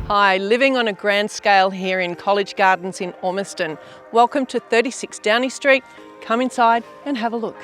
Hi, living on a grand scale here in College Gardens in Ormiston. Welcome to 36 Downey Street. Come inside and have a look.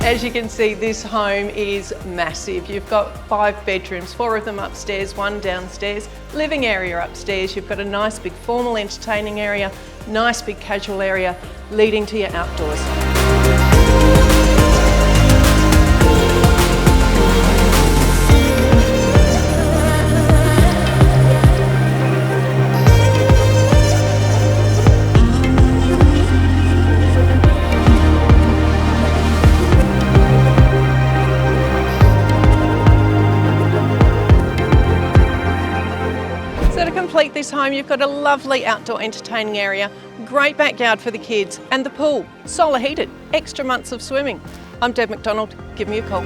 As you can see, this home is massive. You've got 5 bedrooms, 4 of them upstairs, 1 downstairs, living area upstairs. You've got a nice big formal entertaining area, nice big casual area leading to your outdoors. So to complete this home, you've got a lovely outdoor entertaining area, great backyard for the kids, and the pool, solar heated, extra months of swimming. I'm Deb McDonald, give me a call.